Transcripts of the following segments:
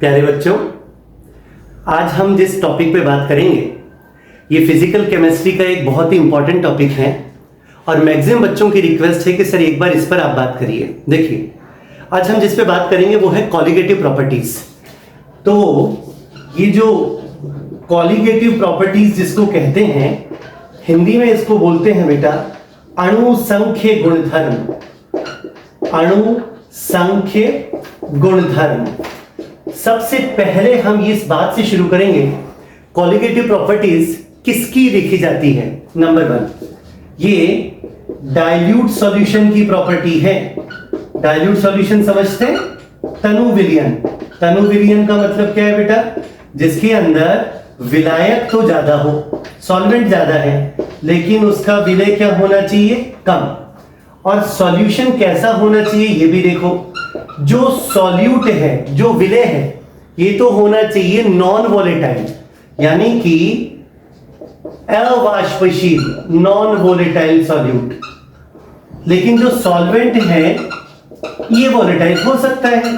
प्यारे बच्चों, आज हम जिस टॉपिक पे बात करेंगे ये फिजिकल केमिस्ट्री का एक बहुत ही इंपॉर्टेंट टॉपिक है और मैक्सिमम बच्चों की रिक्वेस्ट है कि सर एक बार इस पर आप बात करिए। देखिए, आज हम जिस पे बात करेंगे वो है कॉलिगेटिव प्रॉपर्टीज। तो ये जो कॉलिगेटिव प्रॉपर्टीज जिसको कहते हैं, हिंदी में इसको बोलते हैं बेटा अणुसंख्य गुणधर्म। अणुसंख्य गुणधर्म। सबसे पहले हम इस बात से शुरू करेंगे, कॉलिगेटिव प्रॉपर्टीज किसकी लिखी जाती है। नंबर 1, ये डाइल्यूट सॉल्यूशन की प्रॉपर्टी है। डाइल्यूट सॉल्यूशन समझते हैं? तनु विलयन। तनु विलयन का मतलब क्या है बेटा? जिसके अंदर विलायक तो ज्यादा हो, सॉल्वेंट ज्यादा है, लेकिन उसका विलय क्या होना चाहिए? कम। और सॉल्यूशन कैसा होना चाहिए ये भी देखो। जो सॉल्यूट है, जो विलय है, ये तो होना चाहिए नॉन वोलेटाइल, यानी कि अवाष्पशील, नॉन वोलेटाइल सॉल्यूट। लेकिन जो सॉल्वेंट है ये वोलेटाइल हो सकता है।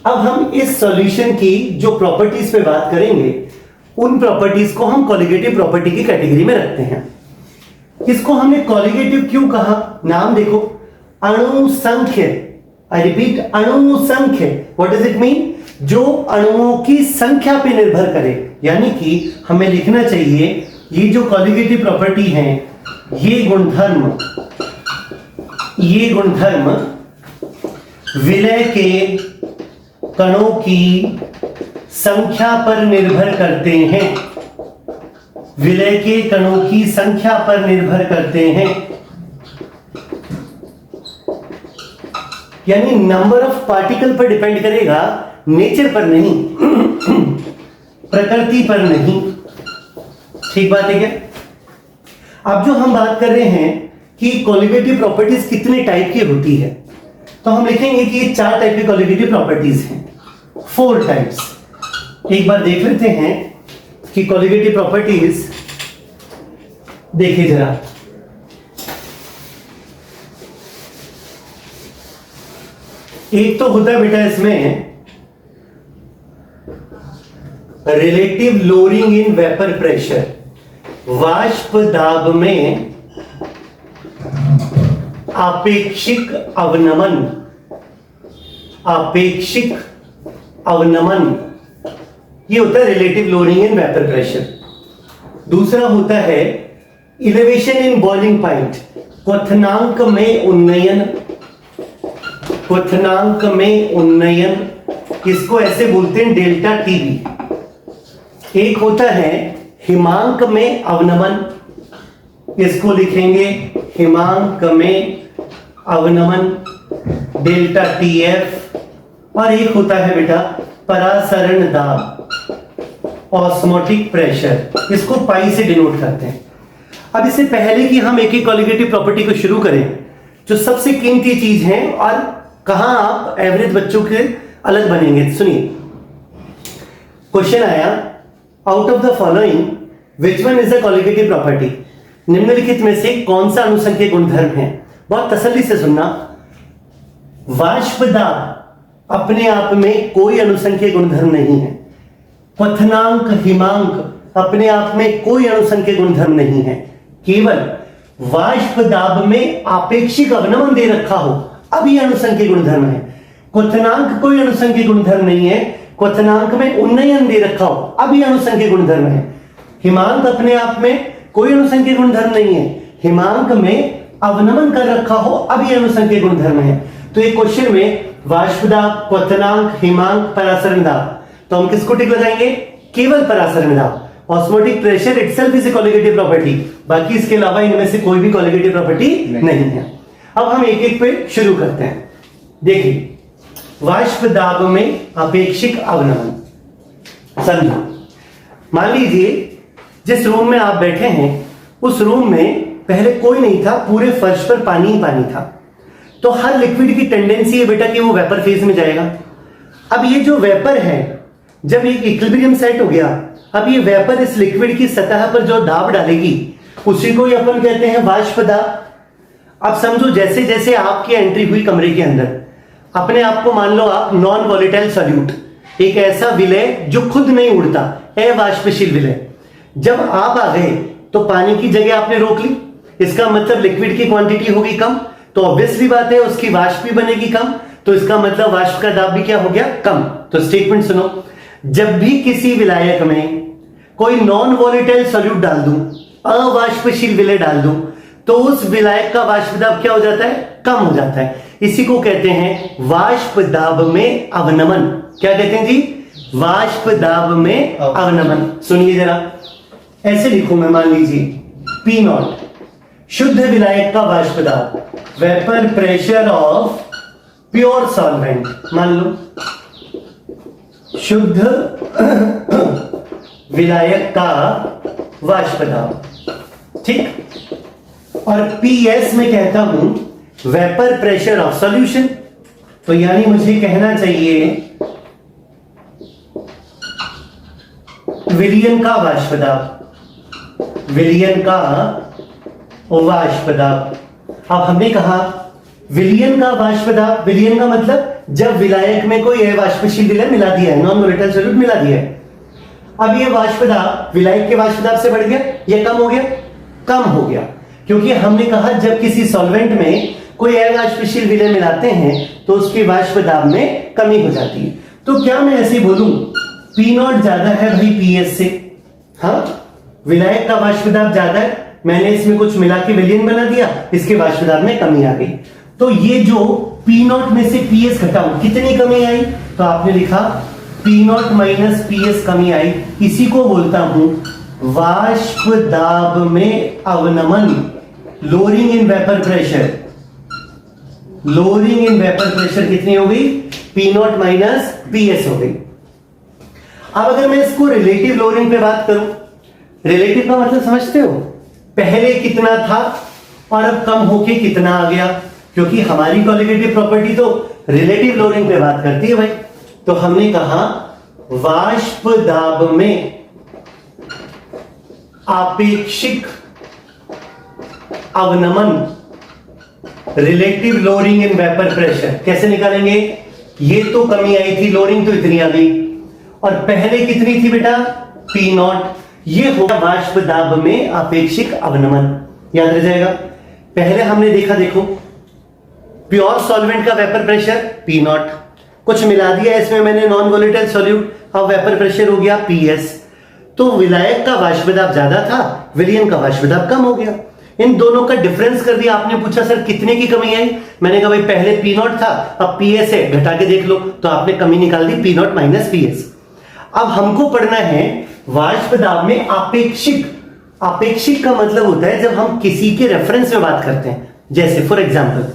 अब हम इस सॉल्यूशन की जो प्रॉपर्टीज पे बात करेंगे, उन प्रॉपर्टीज को हम कॉलिगेटिव प्रॉपर्टी की कैटेगरी में रखते हैं। इसको हमने कॉलिगेटिव क्यों कहा? नाम देखो, अणुसंख्य। आई रिपीट, अणुसंख्य। What does it mean? जो अणुओं की संख्या पे निर्भर करे, यानी कि हमें लिखना चाहिए ये जो कॉलिगेटिव प्रॉपर्टी है, ये गुणधर्म विलय के कणों की संख्या पर निर्भर करते हैं। विलय के कणों की संख्या पर निर्भर करते हैं, यानी नंबर ऑफ पार्टिकल पर डिपेंड करेगा, नेचर पर नहीं, प्रकृति पर नहीं। ठीक बात है क्या? अब जो हम बात कर रहे हैं कि कॉलिगेटिव प्रॉपर्टीज कितने टाइप की होती है, तो हम लिखेंगे कि ये 4 टाइप की कॉलिगेटिव प्रॉपर्टीज हैं, 4 टाइप्स। एक बार देख लेते हैं कि कॉलिगेटिव प्रॉपर्टीज, देखिए जरा। एक तो होता है बेटा इसमें relative lowering in vapour pressure, वाष्प दाब में आपेक्षिक अवनमन। आपेक्षिक अवनमन, ये होता है relative lowering in vapour pressure. दूसरा होता है इलेवेशन इन बॉइलिंग पॉइंट, क्वथनांक में उन्नयन। क्वथनांक में उन्नयन, इसको ऐसे बोलते हैं डेल्टा टीवी। एक होता है हिमांक में अवनमन, इसको लिखेंगे हिमांक में अवनमन, डेल्टा टीएफ। और एक होता है बेटा परासरण दाब, ऑस्मोटिक प्रेशर, इसको पाई से डिनोट करते हैं। अब इससे पहले कि हम एक एक कॉलिगेटिव प्रॉपर्टी को शुरू करें, जो सबसे कीमती चीज है और कहां आप एवरेज बच्चों के अलग बनेंगे, सुनिए। क्वेश्चन आया, out of the following which one is the colligative property? निम्नलिखित में से कौन सा अनुसंख्यक गुणधर्म है? बहुत तसल्ली से सुनना। वाष्प दाब अपने आप में कोई अनुसंख्यक गुणधर्म नहीं है। क्वथनांक, हिमांक अपने आप में कोई अनुसंख्यक गुणधर्म नहीं है। केवल वाष्प दाब में आपेक्षिक अवनमन दे रखा हो, अब ये अनुसंख्यक गुणधर्म है। क्वथनांक कोई अनुसंख्यक गुणधर्म नहीं है, क्वथनांक में उन्नयन दे रखा हो, अब ये अनुसंख्यक गुणधर्म है। हिमांक अपने आप में कोई अनुसंख्यक गुणधर्म नहीं है, हिमांक में अवनमन कर रखा हो, अब ये अनुसंख्यक गुणधर्म है। तो एक क्वेश्चन में वाष्प दाब, क्वथनांक, हिमांक, परासरण दाब, तो हम किसको टिक लगाएंगे? केवल परासरण दाब। Osmotic pressure itself is a colligative property, बाकी इसके अलावा इनमें से कोई भी कॉलिगेटिव प्रॉपर्टी नहीं है। अब हम एक एक पे शुरू करते हैं। देखिए, वाष्प दाब में अपेक्षिक अवनमन। समझो, मान लीजिए जिस रूम में आप बैठे हैं उस रूम में पहले कोई नहीं था, पूरे फर्श पर पानी ही पानी था। तो हर लिक्विड की टेंडेंसी है बेटा कि वो वेपर फेज में जाएगा। अब ये जो वेपर है, जब एक इक्विलिब्रियम सेट हो गया, अब ये वेपर इस लिक्विड की सतह पर जो दाब डालेगी उसी को ही अपन कहते हैं वाष्प दाब। अब समझो जैसे जैसे आपकी एंट्री हुई कमरे के अंदर, अपने आप को मान लो आप नॉन वॉलेटाइल सॉल्यूट, एक ऐसा विलय जो खुद नहीं उड़ता, अवाष्पशील विलय। जब आप आ गए तो पानी की जगह आपने रोक ली, इसका मतलब लिक्विड की क्वांटिटी होगी कम, तो ऑब्वियसली बात है उसकी वाष्प भी बनेगी कम, तो इसका मतलब वाष्प का दाब भी क्या हो गया, कम। तो स्टेटमेंट सुनो, जब भी किसी विलायक में कोई नॉन वॉलेटाइल सॉल्यूट डाल दूं, अवाष्पशील विलय डाल दूं, तो उस विलायक का वाष्प दाब क्या हो जाता है, कम हो जाता है। इसी को कहते हैं वाष्प दाब में अवनमन। क्या कहते हैं जी, वाष्प दाब में अवनमन। सुनिए जरा, ऐसे लिखूं मैं, मान लीजिए पी नॉट शुद्ध विलायक का वाष्प दाब, vapour pressure of pure solvent, मान लो शुद्ध विलायक का वाष्प दाब, ठीक। और पीएस में कहता हूं वेपर प्रेशर ऑफ सॉल्यूशन, तो यानी मुझे कहना चाहिए विलयन का वाष्प दाब, विलयन का वाष्प दाब। अब हमने कहा विलयन का वाष्प दाब, विलयन का मतलब जब विलायक में कोई अवाष्पशील विलय मिला दिया है, नॉन वोलेटाइल सॉल्यूट मिला दिया है। अब ये वाष्प दाब विलायक के वाष्प दाब से बढ़ गया या कम हो गया, कम हो गया, क्योंकि हमने कहा जब किसी सॉल्वेंट में कोई अवाष्पशील विलय मिलाते हैं तो उसके वाष्प दाब में कमी हो जाती है। तो क्या मैं ऐसे बोलूं पी नॉट ज्यादा है भाई पीएस से, हाँ विलायक का वाष्प दाब ज्यादा है, मैंने इसमें कुछ मिला के विलयन बना दिया, इसके वाष्प दाब में कमी आ गई। तो ये जो पी नॉट में से पीएस घटाऊं, कितनी कमी आई, तो आपने लिखा पी नॉट माइनस पीएस कमी आई, इसी को बोलता हूं वाष्प दाब में अवनमन, lowering in vapour pressure. Lowering in vapour pressure कितनी हो गई, पी नॉट माइनस पीएस हो गई। अब अगर मैं इसको रिलेटिव लोअरिंग पे बात करूं, रिलेटिव का मतलब समझते हो, पहले कितना था और अब कम होके कितना आ गया, क्योंकि हमारी कॉलिगेटिव प्रॉपर्टी तो रिलेटिव लोअरिंग पे बात करती है भाई। तो हमने कहा वाष्प दाब में आपेक्षिक अवनमन, relative lowering in vapour pressure कैसे निकालेंगे, ये तो कमी आई थी, लोअरिंग तो इतनी आ गई, और पहले कितनी थी बेटा पी नॉट, ये होगा वाष्प दाब में आपेक्षिक अवनमन। याद रह जाएगा, पहले हमने देखा, देखो प्योर सॉल्वेंट का वेपर प्रेशर पी नॉट, कुछ मिला दिया इसमें मैंने नॉन वोलेटाइल सॉल्यूट, अब वेपर प्रेशर हो गया पीएस। तो विलायक का वाष्प दाब ज्यादा था, विलयन का वाष्प दाब कम हो गया, इन दोनों का डिफरेंस कर दिया। आपने पूछा सर कितने की कमी आई, मैंने कहा भाई पहले पी नॉट था, अब पीएस है, घटा के देख लो, तो आपने कमी निकाल दी पी नॉट माइनस पीएस। अब हमको पढ़ना है वाष्प दाब में आपेक्षिक। आपेक्षिक का मतलब होता है जब हम किसी के रेफरेंस में बात करते हैं, जैसे फॉर एग्जांपल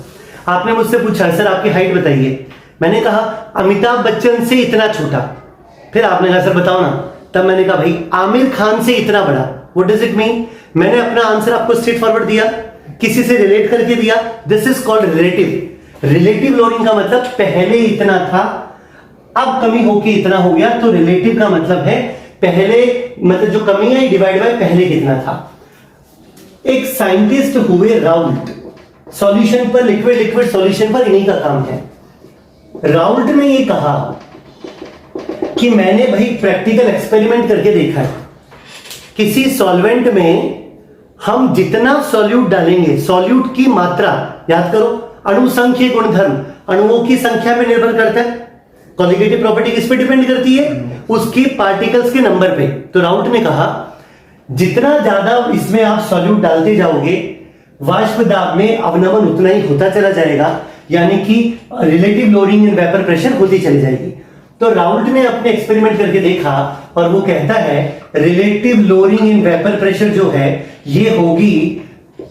आपने मुझसे पूछा सर आपकी हाइट बताइए, मैंने कहा अमिताभ बच्चन से इतना छोटा, फिर आपने कहा सर बताओ ना, तब मैंने कहा भाई आमिर खान से इतना बड़ा। व्हाट डज इट मीन, मैंने अपना आंसर आपको स्ट्रेट फॉरवर्ड दिया, किसी से रिलेट करके दिया, this is called relative. Relative lowering का मतलब पहले इतना था अब कमी होके इतना हो गया, तो रिलेटिव का मतलब है पहले मतलब जो कमी आई डिवाइड बाय पहले कितना था। एक साइंटिस्ट हुए राउल्ट, सॉल्यूशन पर लिक्विड, लिक्विड सॉल्यूशन पर, इन्हीं का काम है। राउल्ट ने ये कहा कि मैंने भाई प्रैक्टिकल एक्सपेरिमेंट करके देखा है, किसी सॉल्वेंट में हम जितना सॉल्यूट डालेंगे, सॉल्यूट की मात्रा याद करो, अणु संख्या गुणधर्म अणुओं की संख्या पे निर्भर करता है, कॉलिगेटिव प्रॉपर्टी किस पे डिपेंड करती है, उसकी पार्टिकल्स के नंबर पे। तो राउल्ट ने कहा जितना ज्यादा इसमें आप सॉल्यूट डालते जाओगे वाष्प दाब में अवनमन उतना ही होता चला जाएगा, यानी कि relative lowering in vapour pressure होती चली जाएगी। तो राउल्ट ने अपने एक्सपेरिमेंट करके देखा और वो कहता है relative lowering in vapour pressure जो है ये होगी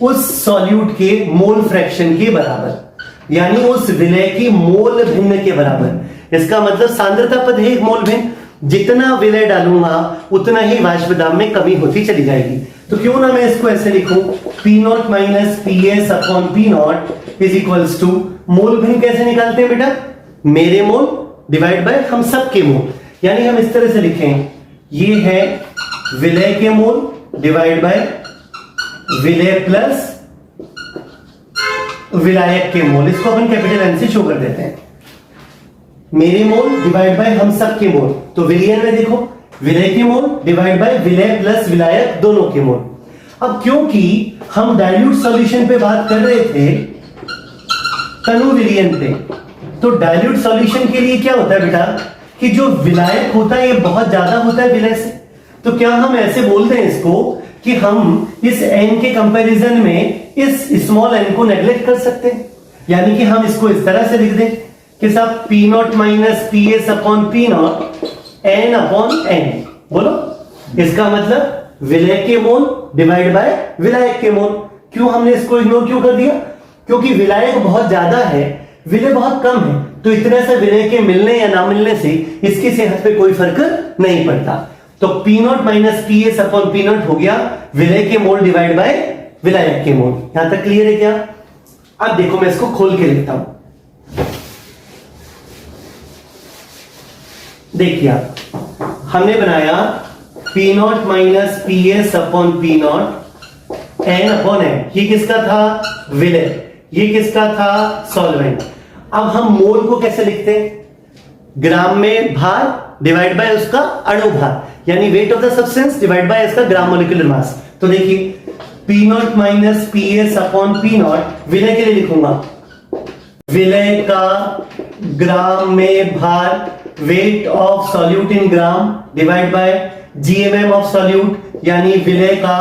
उस सॉल्यूट के मोल फ्रैक्शन के बराबर, यानी उस विलय की मोल भिन्न के बराबर। इसका मतलब सांद्रता पद है एक मोल भिन्न, जितना विलय डालूंगा उतना ही वाष्प दाब में कमी होती चली जाएगी। तो क्यों ना मैं इसको ऐसे लिखूं, P not minus P S upon P nought is equals to, मोल भिन्न कैसे निकालते हैं बेटा, मेरे मोल डिवाइड बाय हम सब के मोल, यानी हम इस तरह से लिखें ये है विलय के मोल डिवाइड बाय विलय प्लस विलायक के मोल, इसको अपन कैपिटल एन से शो कर देते हैं। मेरे मोल डिवाइड बाय हम सब के मोल, तो विलयन में देखो विलय के मोल डिवाइड बाय विलय प्लस विलायक दोनों के मोल। अब क्योंकि हम डाइल्यूट सॉल्यूशन पे बात कर रहे थे तनु विलयन पे, तो डाइल्यूट सॉल्यूशन के लिए क्या होता है बेटा कि जो विलायक होता है ये बहुत ज्यादा होता है विलय से। तो क्या हम ऐसे बोलते हैं इसको कि हम इस n के कंपैरिजन में इस स्मॉल n को नेग्लेक्ट कर सकते हैं, यानी कि हम इसको इस तरह से लिख दें कि साहब P not minus P S upon P not N upon N. बोलो, इसका मतलब विलय के मोल डिवाइड बाय विलायक के मोल। क्यों हमने इसको इग्नोर क्यों कर दिया? क्योंकि विलायक बहुत ज्यादा है, विलय बहुत कम है, तो इतने से विलय के मिलने या ना मिलने से इसकी सेहत पे कोई फर्क नहीं पड़ता। तो P not minus P S upon P not हो गया विलय के मोल डिवाइड बाय विलायक के मोल। यहां तक क्लियर है क्या? अब देखो मैं इसको खोल के लिखता हूं। देखिए आप, हमने बनाया P not minus P S upon P not N upon N. ये किसका था? विलय। ये किसका था? सॉल्वेंट। अब हम मोल को कैसे लिखते हैं? ग्राम में भार डिवाइड बाय उसका अणु भार, यानी weight of the substance divide by इसका ग्राम मोलिकुलर मास। तो देखिए P not minus P S upon P not विलय के लिए लिखूंगा, विलय का ग्राम में भार weight of solute in gram divide by GMM of solute, यानी विलय का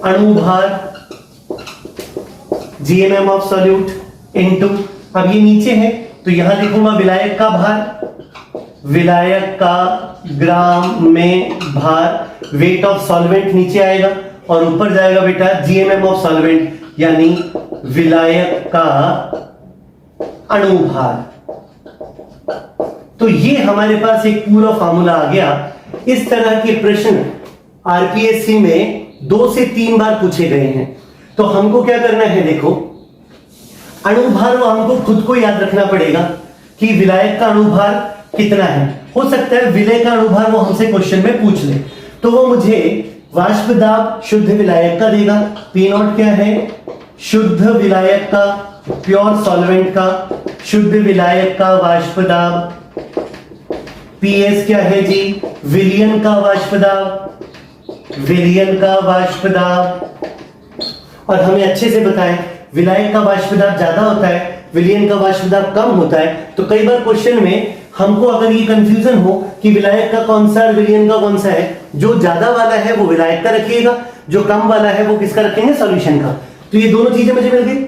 अणु भार जीएमएम ऑफ सॉल्यूट इनटू, अब ये नीचे है तो यहां लिखूंगा विलायक का भार, विलायक का ग्राम में भार वेट ऑफ सॉल्वेंट नीचे आएगा और ऊपर जाएगा बेटा जीएमएम ऑफ सॉल्वेंट, यानी विलायक का अणु भार। तो ये हमारे पास एक पूरा फार्मूला आ गया। इस तरह के प्रश्न आरपीएससी में 2 से 3 बार पूछे गए हैं। तो हमको क्या करना है, देखो अणुभार वो हमको खुद को याद रखना पड़ेगा कि विलायक का अणुभार कितना है। हो सकता है विलय का अणुभार वो हमसे क्वेश्चन में पूछ ले, तो वो मुझे वाष्प दाब शुद्ध विलायक का देगा। पी नॉट क्या है? शुद्ध विलायक का, प्योर सॉल्वेंट का शुद्ध विलायक का वाष्प दाब। पीएस क्या है जी? विलयन का वाष्प दाब, विलयन का वाष्प दाब। और हमें अच्छे से बताएं विलायक का वाष्प दाब ज्यादा होता है, विलयन का वाष्प दाब कम होता है। तो कई बार क्वेश्चन में हमको अगर ये कंफ्यूजन हो कि विलायक का कौन सा और विलयन का कौन सा है, जो ज्यादा वाला है वो विलायक का रखिएगा, जो कम वाला है वो किसका रखेंगे? सॉल्यूशन का। तो ये दोनों चीजें मुझे मिल गई।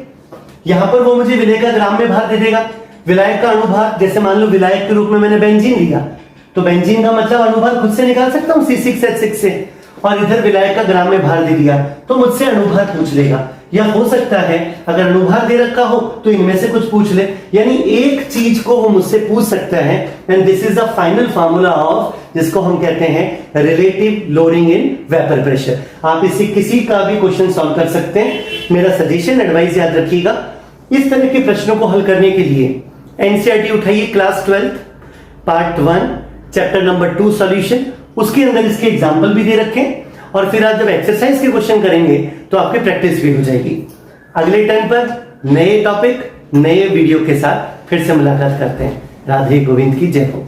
यहां पर वो मुझे विलय का ग्राम में भार दे देगा, विलायक का अणुभार, जैसे मान लो विलायक के रूप में मैंने बेंजीन लिया, तो बेंजीन का मतलब अणुभार खुद से निकाल सकता हूं C6H6 से, और इधर विलायक का ग्राम में भार दे दिया तो मुझसे अणुभार पूछ लेगा। या हो सकता है अगर अणुभार दे रखा हो तो इनमें से कुछ पूछ ले, यानी एक चीज को वो मुझसे पूछ सकता है। And this is the final formula of, जिसको हम कहते हैं रिलेटिव लोडिंग इन वेपर प्रेशर। आप इसे किसी का भी क्वेश्चन सॉल्व कर सकते हैं। मेरा सजेशन एडवाइस याद रखिएगा, इस तरह के प्रश्नों को हल करने के लिए एनसीईआरटी उठाइए class 12 part 1 chapter number 2 solution, उसके अंदर इसके एग्जाम्पल भी दे रखें, और फिर आप जब एक्सरसाइज के क्वेश्चन करेंगे तो आपकी प्रैक्टिस भी हो जाएगी। अगले टाइम पर नए टॉपिक नए वीडियो के साथ फिर से मुलाकात करते हैं। राधे गोविंद की जय हो।